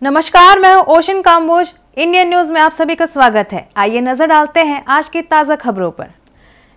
नमस्कार, मैं हूं ओशन काम्बोज। इंडियन न्यूज में आप सभी का स्वागत है। आइए नजर डालते हैं आज की ताजा खबरों पर।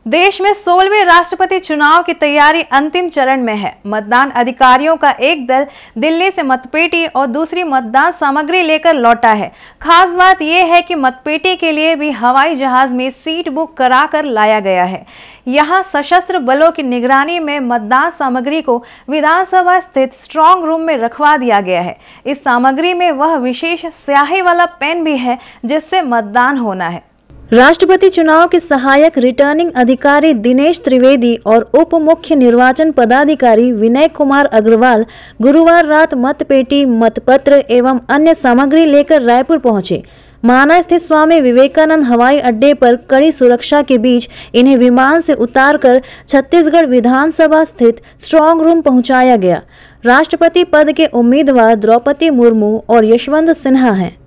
देश में 16वें राष्ट्रपति चुनाव की तैयारी अंतिम चरण में है। मतदान अधिकारियों का एक दल दिल्ली से मतपेटी और दूसरी मतदान सामग्री लेकर लौटा है। खास बात यह है कि मतपेटी के लिए भी हवाई जहाज में सीट बुक कराकर लाया गया है। यहां सशस्त्र बलों की निगरानी में मतदान सामग्री को विधानसभा स्थित स्ट्रांग रूम में रखवा दिया गया है। इस सामग्री में वह विशेष स्याही वाला पेन भी है जिससे मतदान होना है। राष्ट्रपति चुनाव के सहायक रिटर्निंग अधिकारी दिनेश त्रिवेदी और उप मुख्य निर्वाचन पदाधिकारी विनय कुमार अग्रवाल गुरुवार रात मतपेटी, मतपत्र एवं अन्य सामग्री लेकर रायपुर पहुंचे। माना स्थित स्वामी विवेकानंद हवाई अड्डे पर कड़ी सुरक्षा के बीच इन्हें विमान से उतारकर छत्तीसगढ़ विधानसभा स्थित स्ट्रांग रूम पहुंचाया गया। राष्ट्रपति पद के उम्मीदवार द्रौपदी मुर्मू और यशवंत सिन्हा हैं।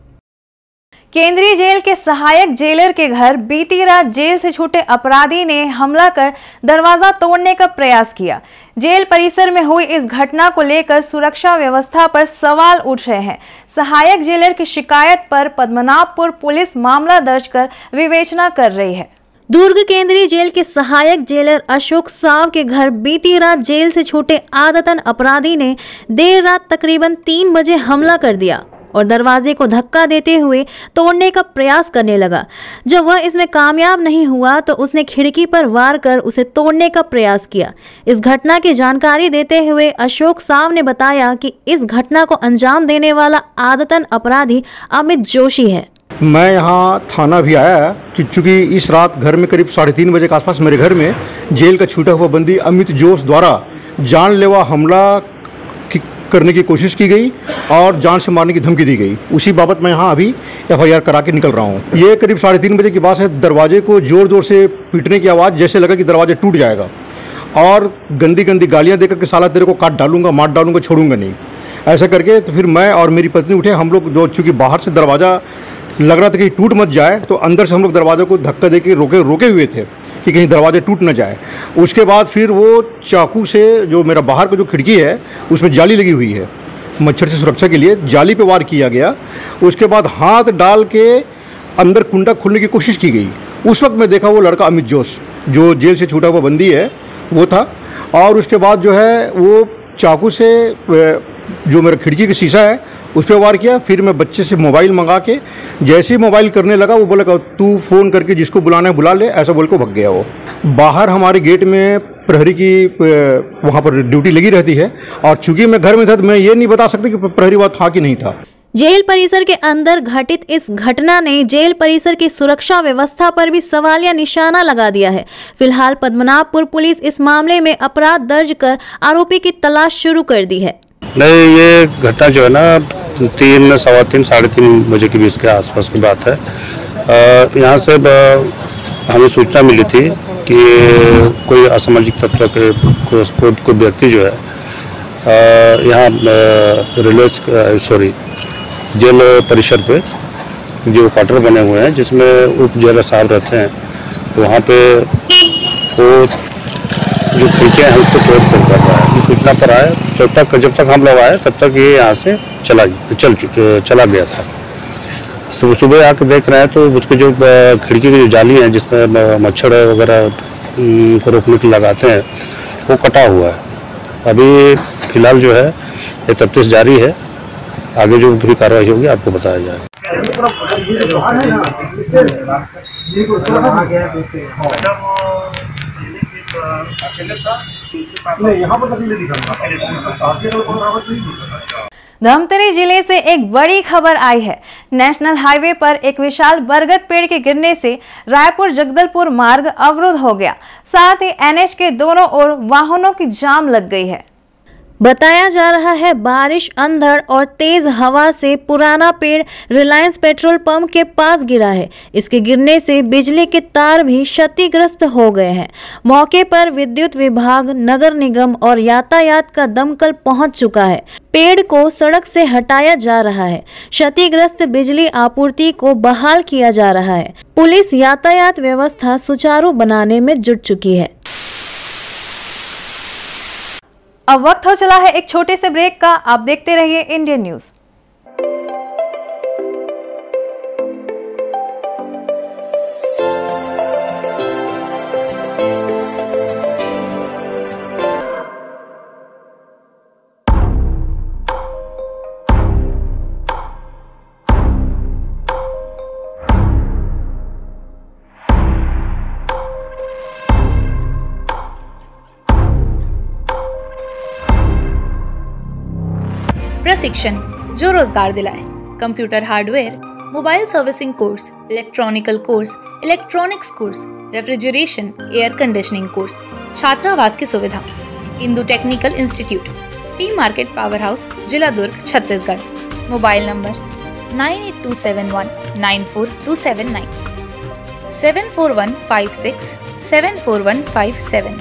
केंद्रीय जेल के सहायक जेलर के घर बीती रात जेल से छूटे अपराधी ने हमला कर दरवाजा तोड़ने का प्रयास किया। जेल परिसर में हुई इस घटना को लेकर सुरक्षा व्यवस्था पर सवाल उठ रहे हैं। सहायक जेलर की शिकायत पर पद्मनाभपुर पुलिस मामला दर्ज कर विवेचना कर रही है। दुर्ग केंद्रीय जेल के सहायक जेलर अशोक साव के घर बीती रात जेल से छूटे आदतन अपराधी ने देर रात तकरीबन 3 बजे हमला कर दिया और दरवाजे को धक्का देते हुए तोड़ने का प्रयास करने लगा। जब वह इसमें कामयाब नहीं हुआ तो उसने खिड़की पर वार कर उसे तोड़ने का प्रयास किया। इस घटना की जानकारी देते हुए अशोक साव ने बताया कि इस घटना को अंजाम देने वाला आदतन अपराधी अमित जोशी है। मैं यहाँ थाना भी आया क्योंकि इस रात घर में करीब 3:30 बजे के आसपास मेरे घर में जेल का छूटा हुआ बंदी अमित जोश द्वारा जानलेवा हमला करने की कोशिश की गई और जान से मारने की धमकी दी गई। उसी बाबत मैं यहाँ अभी FIR करा के निकल रहा हूँ। ये करीब 3:30 बजे की बात है। दरवाजे को जोर जोर से पीटने की आवाज़, जैसे लगा कि दरवाजा टूट जाएगा, और गंदी गंदी गालियाँ देकर के साला तेरे को काट डालूंगा, मार डालूंगा, छोड़ूंगा नहीं, ऐसा करके। तो फिर मैं और मेरी पत्नी उठे। हम लोग जो चूँकि बाहर से दरवाज़ा लग रहा था कि टूट मत जाए, तो अंदर से हम लोग दरवाजे को धक्का दे के रोके हुए थे कि कहीं दरवाजा टूट न जाए। उसके बाद फिर वो चाकू से, जो मेरा बाहर का जो खिड़की है उसमें जाली लगी हुई है, मच्छर से सुरक्षा के लिए जाली पे वार किया गया। उसके बाद हाथ डाल के अंदर कुंडा खोलने की कोशिश की गई। उस वक्त मैं देखा वो लड़का अमित जोश जो जेल से छूटा हुआ बंदी है वो था। और उसके बाद जो है वो चाकू से जो मेरा खिड़की का शीशा है उस पर वार किया। फिर मैं बच्चे से मोबाइल मंगा के जैसे ही मोबाइल करने लगा, वो बोला तू फ़ोन करके जिसको बुलाना है बुला ले, ऐसा बोल के भग गया वो। बाहर हमारे गेट में प्रहरी की वहाँ पर ड्यूटी लगी रहती है, और चूंकि मैं घर में था तो मैं ये नहीं बता सकता कि प्रहरी वहाँ था कि नहीं था। जेल परिसर के अंदर घटित इस घटना ने जेल परिसर की सुरक्षा व्यवस्था पर भी सवालिया निशाना लगा दिया है। फिलहाल पद्मनाभपुर पुलिस इस मामले में अपराध दर्ज कर आरोपी की तलाश शुरू कर दी है। नहीं, ये घटना जो है ना 3, सवा 3, 3:30 बजे के बीच के आसपास की बात है। यहाँ से हमें सूचना मिली थी कि कोई असामाजिक तत्व के कोई व्यक्ति जो है यहाँ जेल परिसर पे जो क्वार्टर बने हुए हैं जिसमें उप जेलर साहब रहते हैं, वहाँ पे वो जो खिड़कियाँ हैं उसको तोड़ फोड़ कर रहा है। ये सूचना पर आए, जब तक हम लोग आए तब तक ये यहाँ से चला गया था। सुबह आकर देख रहे हैं तो उसके जो खिड़की की जो जाली है जिसमें मच्छर वगैरह को रोकने के लगाते हैं वो कटा हुआ है। अभी फिलहाल जो है ये तफ्तीश जारी है। आगे जो भी कार्रवाई होगी आपको बताया जाएगा। धमतरी जिले से एक बड़ी खबर आई है। नेशनल हाईवे पर एक विशाल बरगद पेड़ के गिरने से रायपुर जगदलपुर मार्ग अवरुद्ध हो गया। साथ ही NH के दोनों ओर वाहनों की जाम लग गई है। बताया जा रहा है बारिश, अंधड़ और तेज हवा से पुराना पेड़ रिलायंस पेट्रोल पंप के पास गिरा है। इसके गिरने से बिजली के तार भी क्षतिग्रस्त हो गए हैं। मौके पर विद्युत विभाग, नगर निगम और यातायात का दमकल पहुंच चुका है। पेड़ को सड़क से हटाया जा रहा है। क्षतिग्रस्त बिजली आपूर्ति को बहाल किया जा रहा है। पुलिस यातायात व्यवस्था सुचारू बनाने में जुट चुकी है। अब वक्त हो चला है एक छोटे से ब्रेक का। आप देखते रहिए इंडियन न्यूज। प्रशिक्षण जो रोजगार दिलाए, computer hardware, mobile servicing course, electronical course, electronics course, refrigeration, air conditioning course, छात्रावास की सुविधा। Indu technical institute, T market power house, जिला दुर्ग, छत्तीसगढ़। Mobile number 9827194279, 7415674157।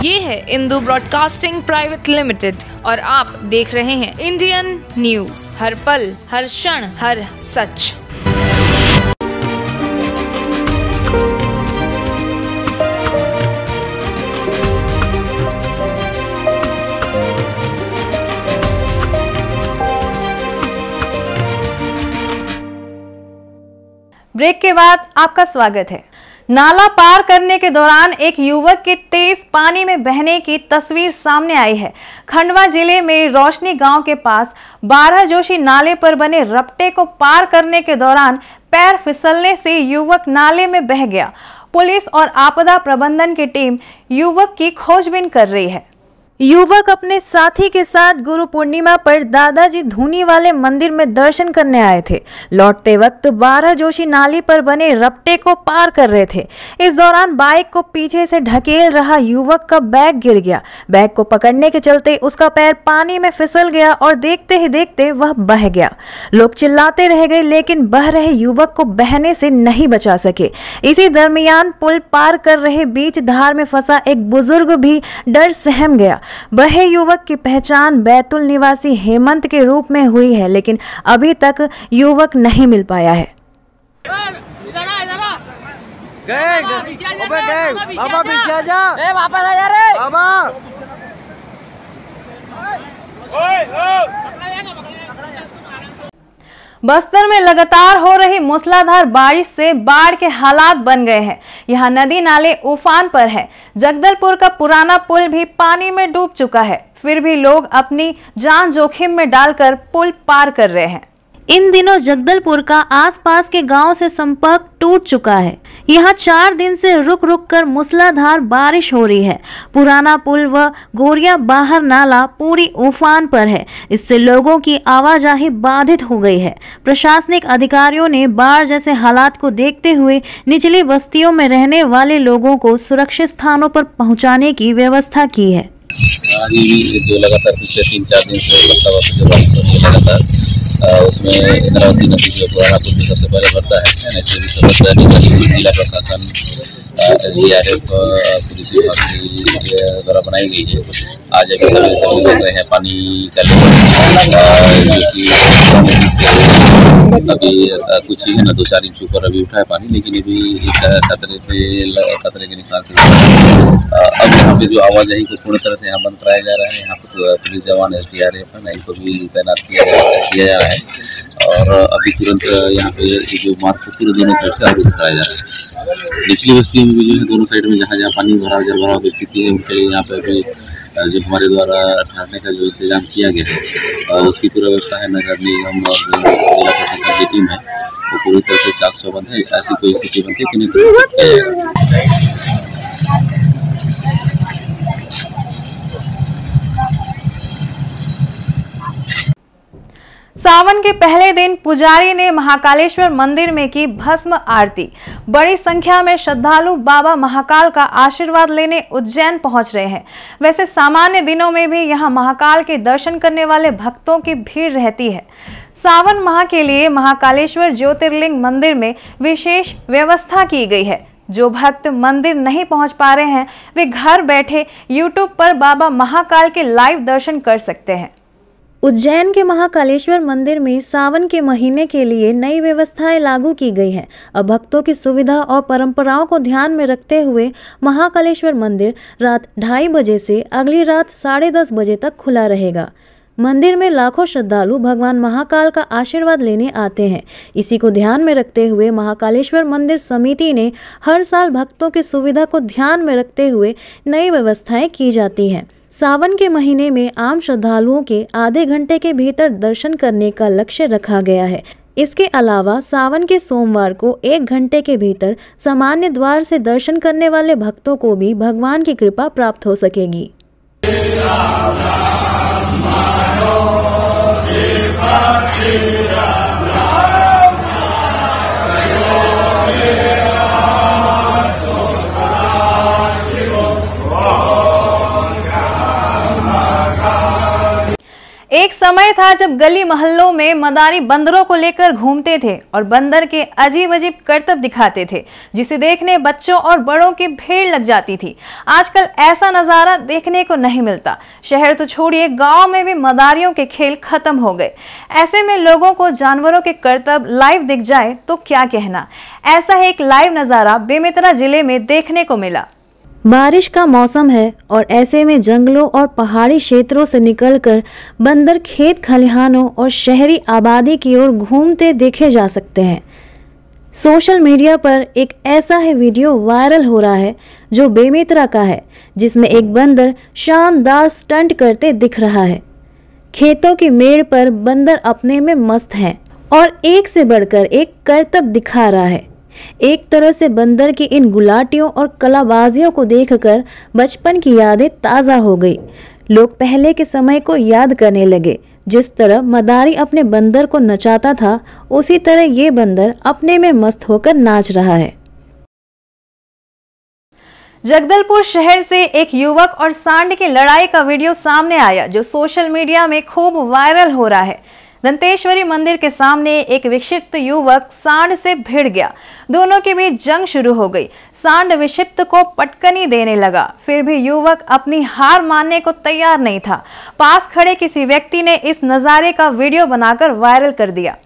ये है इंदु ब्रॉडकास्टिंग प्राइवेट लिमिटेड और आप देख रहे हैं इंडियन न्यूज, हर पल, हर क्षण, हर सच। ब्रेक के बाद आपका स्वागत है। नाला पार करने के दौरान एक युवक के तेज पानी में बहने की तस्वीर सामने आई है। खंडवा जिले में रोशनी गांव के पास 12 जोशी नाले पर बने रपटे को पार करने के दौरान पैर फिसलने से युवक नाले में बह गया। पुलिस और आपदा प्रबंधन की टीम युवक की खोजबीन कर रही है। युवक अपने साथी के साथ गुरु पूर्णिमा पर दादाजी धूनी वाले मंदिर में दर्शन करने आए थे। लौटते वक्त 12 जोशी नाली पर बने रपटे को पार कर रहे थे। इस दौरान बाइक को पीछे से ढकेल रहा युवक का बैग गिर गया। बैग को पकड़ने के चलते उसका पैर पानी में फिसल गया और देखते ही देखते वह बह गया। लोग चिल्लाते रह गए, लेकिन बह रहे युवक को बहने से नहीं बचा सके। इसी दरमियान पुल पार कर रहे बीच धार में फंसा एक बुजुर्ग भी डर सहम गया। बहे युवक की पहचान बैतुल निवासी हेमंत के रूप में हुई है, लेकिन अभी तक युवक नहीं मिल पाया है। बस्तर में लगातार हो रही मूसलाधार बारिश से बाढ़ के हालात बन गए हैं। यहाँ नदी नाले उफान पर है। जगदलपुर का पुराना पुल भी पानी में डूब चुका है। फिर भी लोग अपनी जान जोखिम में डालकर पुल पार कर रहे हैं। इन दिनों जगदलपुर का आसपास के गांव से संपर्क टूट चुका है। यहाँ 4 दिन से रुक रुक कर मूसलाधार बारिश हो रही है। पुराना पुल व गोरिया बाहर नाला पूरी उफान पर है। इससे लोगों की आवाजाही बाधित हो गई है। प्रशासनिक अधिकारियों ने बाढ़ जैसे हालात को देखते हुए निचली बस्तियों में रहने वाले लोगों को सुरक्षित स्थानों पर पहुँचाने की व्यवस्था की है। जो लगातार पिछले 3-4 दिन से जो बारिश हो रही है लगातार, उसमें इंद्रावती नदी जो पुराना पुल में सबसे पहले बढ़ता है। जिला प्रशासन, SDRF, पुलिस विभाग के द्वारा बनाई गई है। आज अभी सभी लोग देख रहे हैं पानी का लेवल, जो कि अभी कुछ ही है ना 2-4 इंच ऊपर अभी उठा है पानी, लेकिन अभी खतरे के निशान से अब यहाँ पे जो आवाजाही को पूर्ण तरह से यहाँ बंद कराया जा रहा है। यहाँ पर पुलिस जवान SDRF है, इनको भी तैनात किया जा रहा है और अभी तुरंत यहाँ पे जो मार्ग को पूरे दोनों तरफ से अवरुद्ध कराया जा रहा है। निचली बस्तियों में भी जो है दोनों साइड में जहाँ प्रपानी भराव की स्थिति है, उनके लिए यहाँ पे भी जो हमारे द्वारा ठहरने का जो इंतजाम किया गया है उसकी पूरी व्यवस्था है। नगर निगम और जिला प्रशासन की टीम है वो पूरी तरह से चाक चौबंद है। ऐसी कोई स्थिति बनती है कि नहीं सावन के पहले दिन पुजारी ने महाकालेश्वर मंदिर में की भस्म आरती। बड़ी संख्या में श्रद्धालु बाबा महाकाल का आशीर्वाद लेने उज्जैन पहुंच रहे हैं। वैसे सामान्य दिनों में भी यहां महाकाल के दर्शन करने वाले भक्तों की भीड़ रहती है। सावन माह के लिए महाकालेश्वर ज्योतिर्लिंग मंदिर में विशेष व्यवस्था की गई है। जो भक्त मंदिर नहीं पहुंच पा रहे हैं वे घर बैठे यूट्यूब पर बाबा महाकाल के लाइव दर्शन कर सकते हैं। उज्जैन के महाकालेश्वर मंदिर में सावन के महीने के लिए नई व्यवस्थाएं लागू की गई हैं। अब भक्तों की सुविधा और परंपराओं को ध्यान में रखते हुए महाकालेश्वर मंदिर रात 2:30 बजे से अगली रात 10:30 बजे तक खुला रहेगा। मंदिर में लाखों श्रद्धालु भगवान महाकाल का आशीर्वाद लेने आते हैं। इसी को ध्यान में रखते हुए महाकालेश्वर मंदिर समिति ने हर साल भक्तों की सुविधा को ध्यान में रखते हुए नई व्यवस्थाएं की जाती हैं। सावन के महीने में आम श्रद्धालुओं के आधे घंटे के भीतर दर्शन करने का लक्ष्य रखा गया है। इसके अलावा सावन के सोमवार को 1 घंटे के भीतर सामान्य द्वार से दर्शन करने वाले भक्तों को भी भगवान की कृपा प्राप्त हो सकेगी। एक समय था जब गली मोहल्लों में मदारी बंदरों को लेकर घूमते थे और बंदर के अजीब अजीब करतब दिखाते थे, जिसे देखने बच्चों और बड़ों की भीड़ लग जाती थी। आजकल ऐसा नजारा देखने को नहीं मिलता। शहर तो छोड़िए, गांव में भी मदारियों के खेल खत्म हो गए। ऐसे में लोगों को जानवरों के करतब लाइव दिख जाए तो क्या कहना। ऐसा ही एक लाइव नजारा बेमेतरा जिले में देखने को मिला। बारिश का मौसम है और ऐसे में जंगलों और पहाड़ी क्षेत्रों से निकलकर बंदर खेत खलिहानों और शहरी आबादी की ओर घूमते देखे जा सकते हैं। सोशल मीडिया पर एक ऐसा ही वीडियो वायरल हो रहा है जो बेमेतरा का है, जिसमें एक बंदर शानदार स्टंट करते दिख रहा है। खेतों की मेड़ पर बंदर अपने में मस्त है और एक से बढ़कर एक करतब दिखा रहा है। एक तरह से बंदर की इन गुलाटियों और कलाबाजियों को देखकर बचपन की यादें ताज़ा हो गई। लोग पहले के समय को याद करने लगे। जिस तरह मदारी अपने बंदर को नचाता था, उसी तरह ये बंदर अपने में मस्त होकर नाच रहा है। जगदलपुर शहर से एक युवक और सांड की लड़ाई का वीडियो सामने आया, जो सोशल मीडिया में खूब वायरल हो रहा है। दंतेश्वरी मंदिर के सामने एक विक्षिप्त युवक सांड से भिड़ गया। दोनों के बीच जंग शुरू हो गई। सांड विक्षिप्त को पटकनी देने लगा, फिर भी युवक अपनी हार मानने को तैयार नहीं था। पास खड़े किसी व्यक्ति ने इस नज़ारे का वीडियो बनाकर वायरल कर दिया।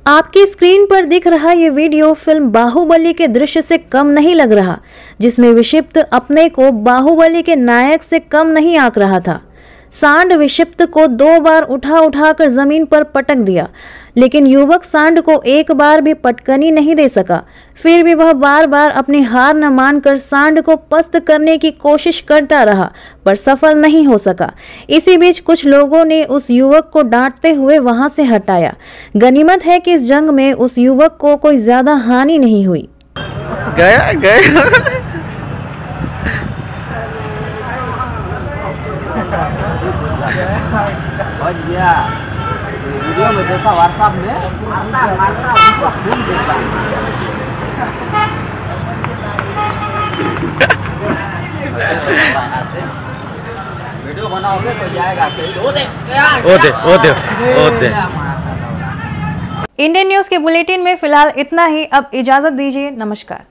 आपकी स्क्रीन पर दिख रहा ये वीडियो फिल्म बाहुबली के दृश्य से कम नहीं लग रहा, जिसमें विक्षिप्त अपने को बाहुबली के नायक से कम नहीं आंक रहा था। सांड विक्षिप्त को 2 बार उठाकर जमीन पर पटक दिया, लेकिन युवक सांड को एक बार भी पटकनी नहीं दे सका। फिर भी वह बार बार अपनी हार न मानकर सांड को पस्त करने की कोशिश करता रहा, पर सफल नहीं हो सका। इसी बीच कुछ लोगों ने उस युवक को डांटते हुए वहां से हटाया। गनीमत है कि इस जंग में उस युवक को कोई ज्यादा हानि नहीं हुई। गया वीडियो में देखा, व्हाट्सएप में मारता खून देता। वीडियो बनाओगे तो जाएगा। इंडियन न्यूज के बुलेटिन में फिलहाल इतना ही। अब इजाजत दीजिए। नमस्कार।